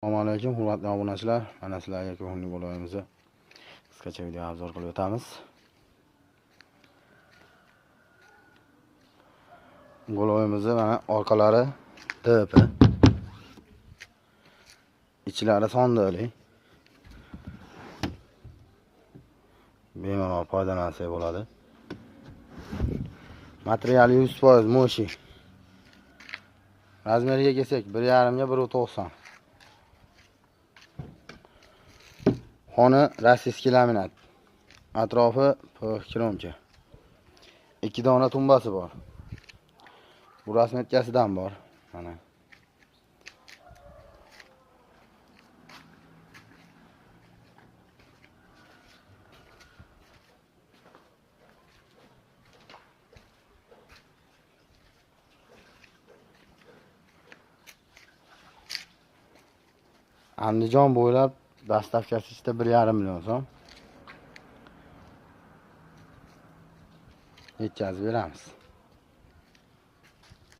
Assalomu alaykum, hurmatli obunachilar. Mana sizlarga ko'ngilli bo'layimizni qisqacha video obzor qilib o'tamiz. Bo'layimizni mana orqalari DP, ichlari sondali. Bemalol foydalansak bo'ladi. Materiali 100% moshi. Razmeriga kelsak 1.5 ga 1.90. Xona rossiyskiy laminat. Atrofi kromka. 2 dona tumbasi bor. Bu rasmetkasidan bor. Mana. Andijon bo'ylab dastavkasi ichida 1.5 million so'm. Yetkazib beramiz.